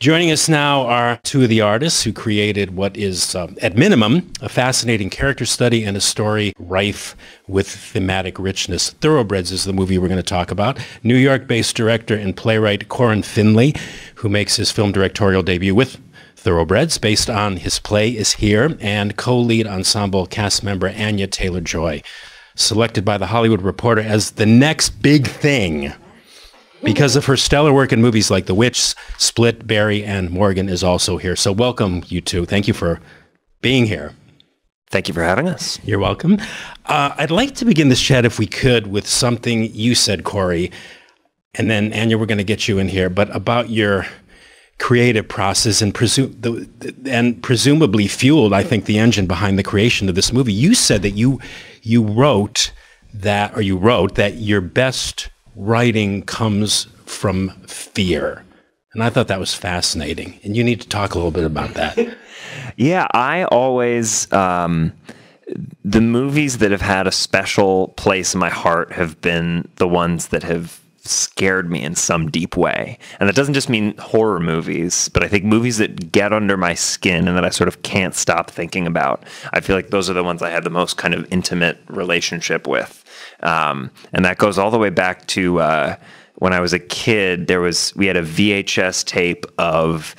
Joining us now are two of the artists who created what is, at minimum, a fascinating character study and a story rife with thematic richness. Thoroughbreds is the movie we're going to talk about. New York-based director and playwright Cory Finley, who makes his film directorial debut with Thoroughbreds, based on his play, is here, and co-lead ensemble cast member Anya Taylor-Joy, selected by The Hollywood Reporter as the next big thing. Because of her stellar work in movies like The Witch, Split, Barry, and Morgan is also here. So welcome, you two. Thank you for being here. Thank you for having us. You're welcome. I'd like to begin this chat, if we could, with something you said, Cory, and then, Anya, we're going to get you in here, but about your creative process and, presumably fueled, I think, the engine behind the creation of this movie. You said that you wrote that your best writing comes from fear. And I thought that was fascinating. And you need to talk a little bit about that. Yeah, I always, the movies that have had a special place in my heart have been the ones that have scared me in some deep way. And that doesn't just mean horror movies, but I think movies that get under my skin and that I sort of can't stop thinking about. I feel like those are the ones I had the most kind of intimate relationship with. And that goes all the way back to when I was a kid. We had a VHS tape of,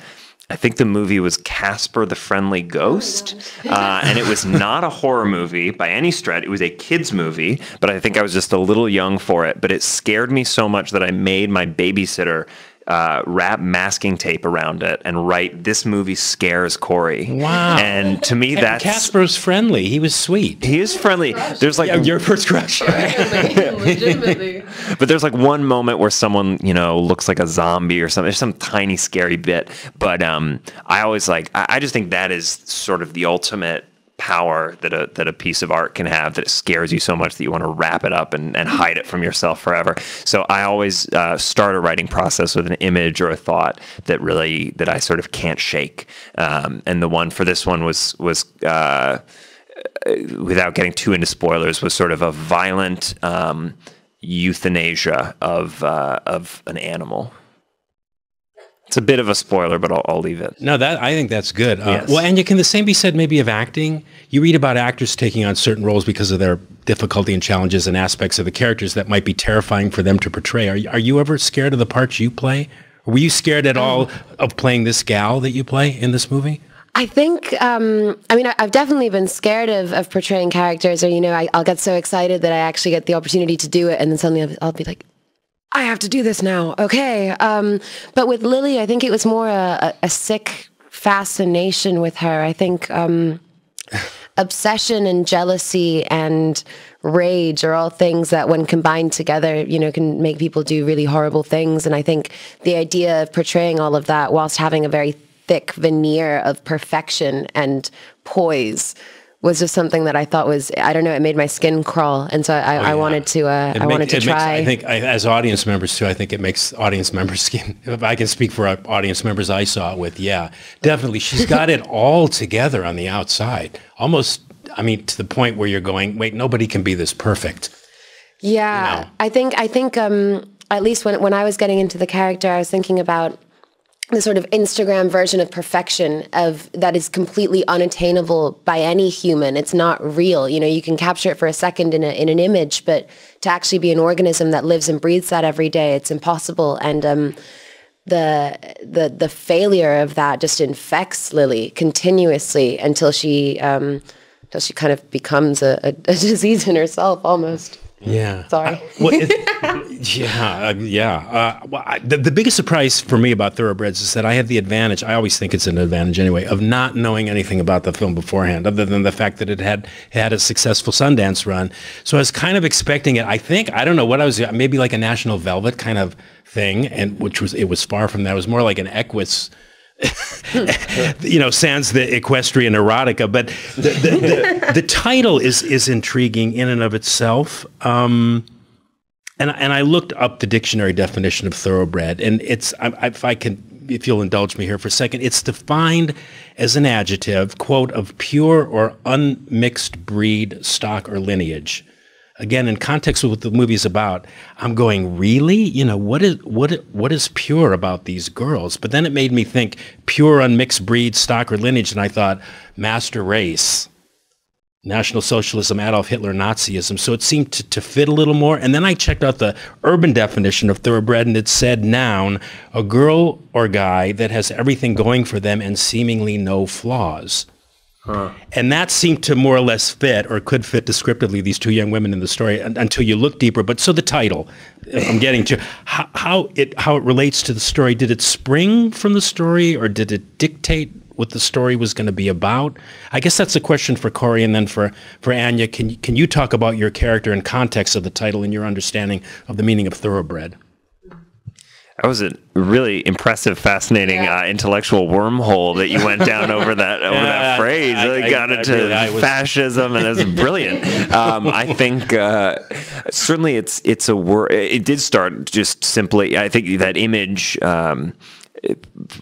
I think the movie was Casper the Friendly Ghost, and it was not a horror movie by any stretch. It was a kid's movie, but I think I was just a little young for it. But it scared me so much that I made my babysitter wrap masking tape around it and write, "This movie scares Cory." Wow. And to me, that's... Casper's friendly. He was sweet. He is friendly. There's like... Yeah, your first crush. Legitimately. But there's like one moment where someone, looks like a zombie or something. There's some tiny scary bit. But I always I just think that is sort of the ultimate power that a piece of art can have, that it scares you so much that you want to wrap it up and hide it from yourself forever. So I always start a writing process with an image or a thought that I sort of can't shake. And the one for this one was without getting too into spoilers, was sort of a violent euthanasia of an animal. It's a bit of a spoiler, but I'll leave it. No, I think that's good. Yes. Well, and can the same be said maybe of acting? You read about actors taking on certain roles because of their difficulty and challenges and aspects of the characters that might be terrifying for them to portray. Are you ever scared of the parts you play? Were you scared at all of playing this gal that you play in this movie? I think, I've definitely been scared of portraying characters, or, I'll get so excited that I actually get the opportunity to do it, and then suddenly I'll be like, I have to do this now. Okay. But with Lily, I think it was more a sick fascination with her. I think obsession and jealousy and rage are all things that, when combined together, can make people do really horrible things. And I think the idea of portraying all of that whilst having a very thick veneer of perfection and poise was just something that I thought was, I don't know, it made my skin crawl. And so I wanted to try. I think as audience members too, I think it makes audience members skin. If I can speak for audience members I saw it with, yeah, definitely. She's got it all together on the outside. Almost, to the point where you're going, wait, nobody can be this perfect. Yeah. I think at least when I was getting into the character, I was thinking about the sort of Instagram version of perfection that is completely unattainable by any human. It's not real. You can capture it for a second in an image, but to actually be an organism that lives and breathes that every day, it's impossible. And the failure of that just infects Lily continuously until she kind of becomes a disease in herself almost. Yeah. Sorry. The biggest surprise for me about Thoroughbreds is that I had the advantage, I always think it's an advantage anyway, of not knowing anything about the film beforehand, other than the fact that it had a successful Sundance run. So I was kind of expecting it, I don't know what I was, maybe like a National Velvet kind of thing, and it was far from that. It was more like an Equus, sans the equestrian erotica, but the title is intriguing in and of itself. And I looked up the dictionary definition of thoroughbred, and if you'll indulge me here for a second, it's defined as an adjective, quote, of pure or unmixed breed, stock, or lineage. again, in context with what the movie's about, I'm going, really? You know, what is pure about these girls? But then it made me think pure unmixed breed, stock or lineage, and I thought master race, National Socialism, Adolf Hitler, Nazism. So it seemed to fit a little more. And then I checked out the urban definition of thoroughbred, and it said, noun, a girl or guy that has everything going for them and seemingly no flaws. Huh. And that seemed to more or less fit, or could fit descriptively, these two young women in the story until you look deeper. But so the title, I'm getting to how it relates to the story. Did it spring from the story, or did it dictate what the story was going to be about? I guess that's a question for Cory, and then for Anya. Can you talk about your character and context of the title and your understanding of the meaning of thoroughbred? That was a really impressive, fascinating intellectual wormhole that you went down over that phrase. I got into fascism, and it was brilliant. I think certainly it's a word. It did start just simply. I think that image.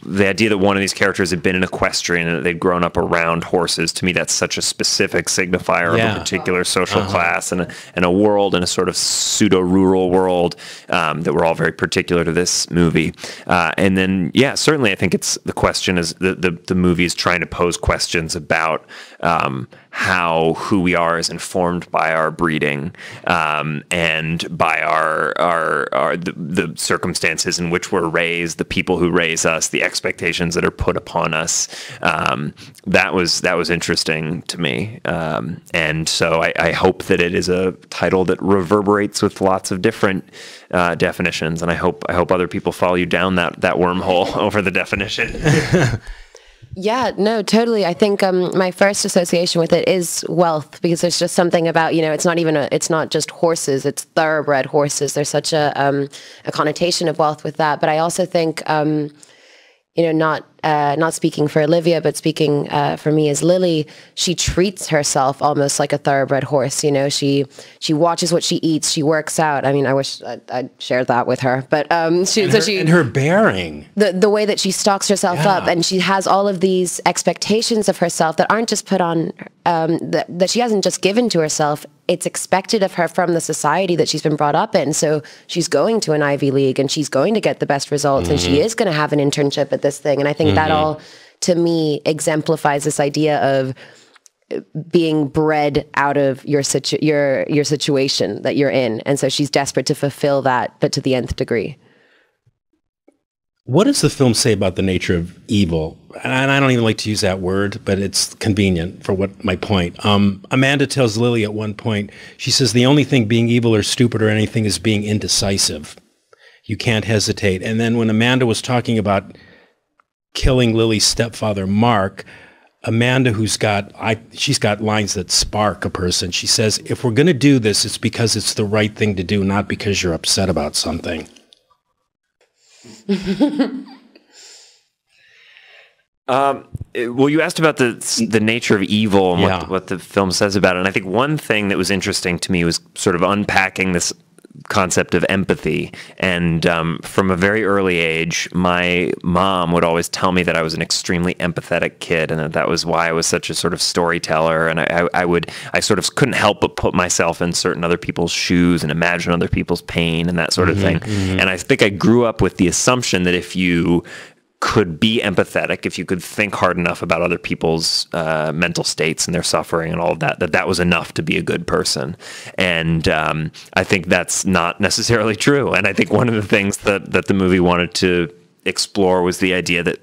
The idea that one of these characters had been an equestrian and that they'd grown up around horses, to me, that's such a specific signifier of a particular social class and a world, and a sort of pseudo-rural world that we're all very particular to this movie. And then, certainly I think it's the question is the movie is trying to pose questions about how who we are is informed by our breeding and by the circumstances in which we're raised, the people who raise us, the expectations that are put upon us. That was interesting to me, and so I hope that it is a title that reverberates with lots of different definitions, and I hope other people follow you down that wormhole over the definition. Yeah, no, totally. I think my first association with it is wealth, because there's just something about, it's not just horses, it's thoroughbred horses. There's such a connotation of wealth with that. But I also think, not speaking for Olivia, but speaking for me as Lily, she treats herself almost like a thoroughbred horse. She watches what she eats. She works out. I mean, I wish I'd shared that with her, but and her bearing, the way that she stalks herself up, and she has all of these expectations of herself that aren't just put on, that she hasn't just given to herself. It's expected of her from the society that she's been brought up in. So she's going to an Ivy League, and she's going to get the best results, and she is going to have an internship at this thing. And I think that all, to me, exemplifies this idea of being bred out of your situation that you're in. And so she's desperate to fulfill that, but to the nth degree. What does the film say about the nature of evil? And I don't even like to use that word, but it's convenient for my point. Amanda tells Lily at one point, she says, the only thing being evil or stupid or anything is being indecisive. You can't hesitate. And then when Amanda was talking about killing Lily's stepfather, Mark, Amanda, she's got lines that spark a person. She says, if we're going to do this, it's because it's the right thing to do, not because you're upset about something. Well, you asked about the nature of evil and what the film says about it. And I think one thing that was interesting to me was sort of unpacking this concept of empathy. And from a very early age, my mom would always tell me that I was an extremely empathetic kid, and that was why I was such a sort of storyteller. And I sort of couldn't help but put myself in certain other people's shoes and imagine other people's pain and that sort of thing. And I think I grew up with the assumption that if you could be empathetic, if you could think hard enough about other people's mental states and their suffering and all of that, that was enough to be a good person. And I think that's not necessarily true. And I think one of the things that the movie wanted to explore was the idea that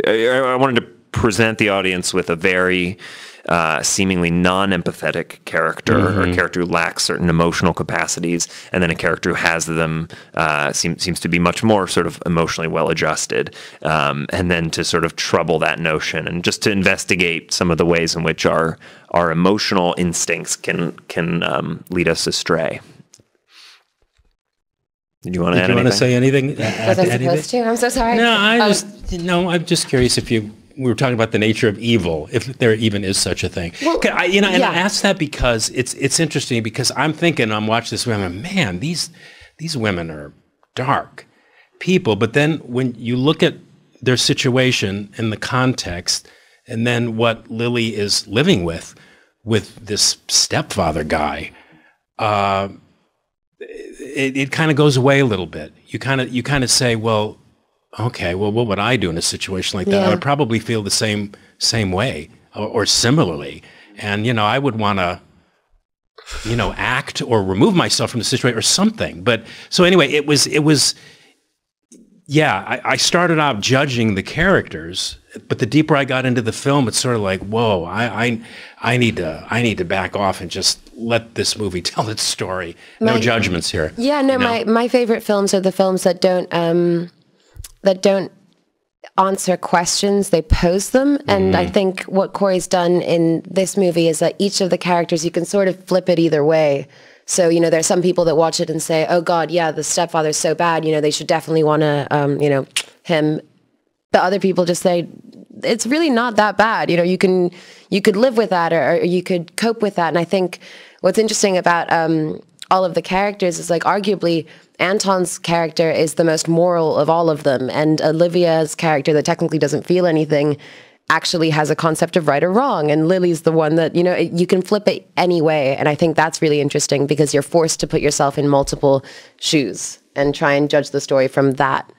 I wanted to present the audience with a very seemingly non-empathetic character, or a character who lacks certain emotional capacities, and then a character who has them seems to be much more sort of emotionally well-adjusted, and then to sort of trouble that notion and just to investigate some of the ways in which our emotional instincts can lead us astray. Did you want to add anything? Did you want to say anything? Was I supposed to? I'm so sorry. No, I'm just curious if we were talking about the nature of evil, if there even is such a thing. Well, I asked that because it's interesting, because I'm watching this women, man, these women are dark people. But then when you look at their situation in the context, and then what Lily is living with this stepfather guy, it kind of goes away a little bit. You kind of say, well, okay, well, what would I do in a situation like that? Yeah. I would probably feel the same way or similarly. And, I would want to, act or remove myself from the situation or something. But so anyway, it was, yeah, I started out judging the characters, but the deeper I got into the film, it's sort of like, whoa, I need to back off and just let this movie tell its story. No judgments here. Yeah, no, my favorite films are the films that don't answer questions, they pose them. And I think what Cory's done in this movie is that each of the characters, you can sort of flip it either way. So, there's some people that watch it and say, oh God, yeah, the stepfather's so bad, they should definitely want to, him. But other people just say, it's really not that bad. You could live with that or you could cope with that. And I think what's interesting about all of the characters is like arguably Anton's character is the most moral of all of them. And Olivia's character that technically doesn't feel anything actually has a concept of right or wrong. And Lily's the one that, you can flip it any way. And I think that's really interesting because you're forced to put yourself in multiple shoes and try and judge the story from that.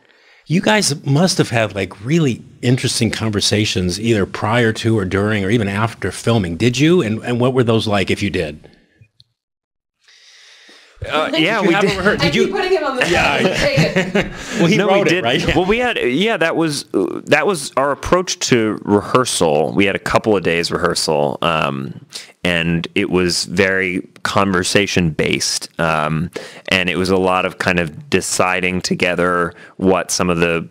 You guys must have had like really interesting conversations either prior to or during or even after filming. Did you? And what were those like if you did? Yeah, we did. Did you putting him on the Yeah. Well, he wrote it, right? Well, we had, that was our approach to rehearsal. We had a couple of days rehearsal, and it was very conversation based, and it was a lot of kind of deciding together what some of the,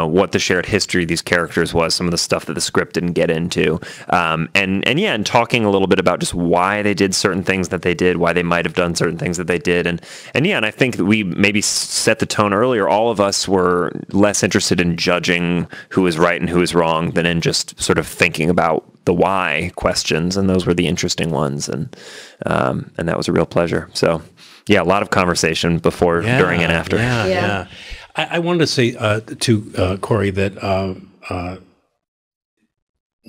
what the shared history of these characters was, some of the stuff that the script didn't get into, and talking a little bit about just why they did certain things that they did, why they might have done certain things that they did, and I think that we maybe set the tone earlier. All of us were less interested in judging who was right and who was wrong than in just sort of thinking about the why questions, and those were the interesting ones, and that was a real pleasure. So, yeah, a lot of conversation before, during, and after. Yeah. I wanted to say to Cory that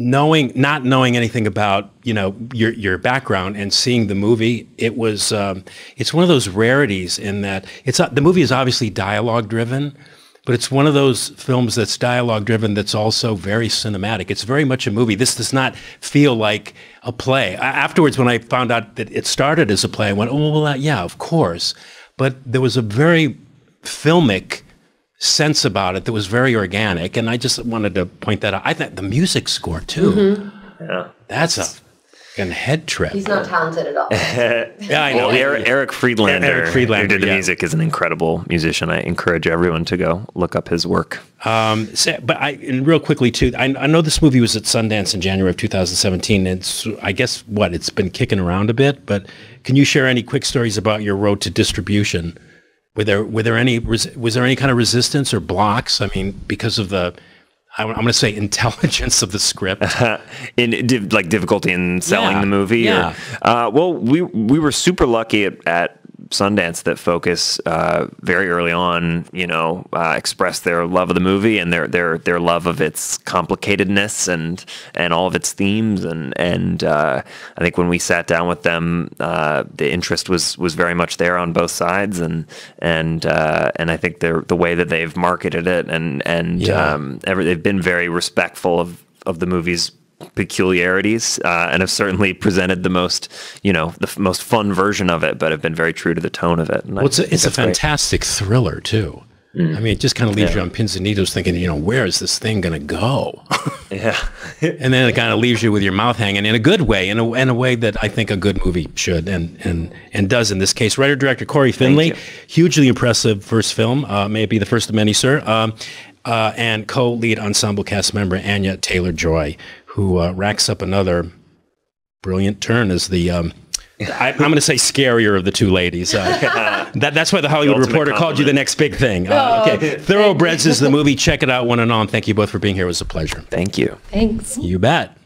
not knowing anything about your background and seeing the movie, it's one of those rarities in that the movie is obviously dialogue driven. But it's one of those films that's dialogue driven that's also very cinematic. It's very much a movie. This does not feel like a play. Afterwards, when I found out that it started as a play, I went, oh, well, yeah, of course. But there was a very filmic sense about it that was very organic. And I just wanted to point that out. I think the music score, too. Mm-hmm. Yeah. That's a head trip. He's not talented at all. Yeah, I know. Well, Eric Friedlander, who did the music, is an incredible musician. I encourage everyone to go look up his work. And real quickly too, I know this movie was at Sundance in January of 2017. It's, I guess, it's been kicking around a bit. But can you share any quick stories about your road to distribution? Was there any kind of resistance or blocks? I mean, because of I'm going to say intelligence of the script. Difficulty in selling the movie? Yeah. Well, we were super lucky at Sundance that Focus very early on, expressed their love of the movie and their love of its complicatedness and all of its themes. And I think when we sat down with them, the interest was very much there on both sides. And I think the way that they've marketed it they've been very respectful of the movie's peculiarities and have certainly presented the most most fun version of it, but have been very true to the tone of it. And it's a fantastic thriller too. I mean, it just kind of leaves you on pins and needles thinking, where is this thing going to go? Yeah. And then it kind of leaves you with your mouth hanging in a good way, in a way that I think a good movie should and does in this case. Writer-director Cory Finley, hugely impressive first film, may it be the first of many, sir. And co-lead ensemble cast member Anya Taylor-Joy, who racks up another brilliant turn as the, I'm going to say scarier of the two ladies. That's why the Hollywood Reporter called you the next big thing. Okay, Thoroughbreds is the movie. Check it out, one and all. And thank you both for being here. It was a pleasure. Thank you. Thanks. You bet.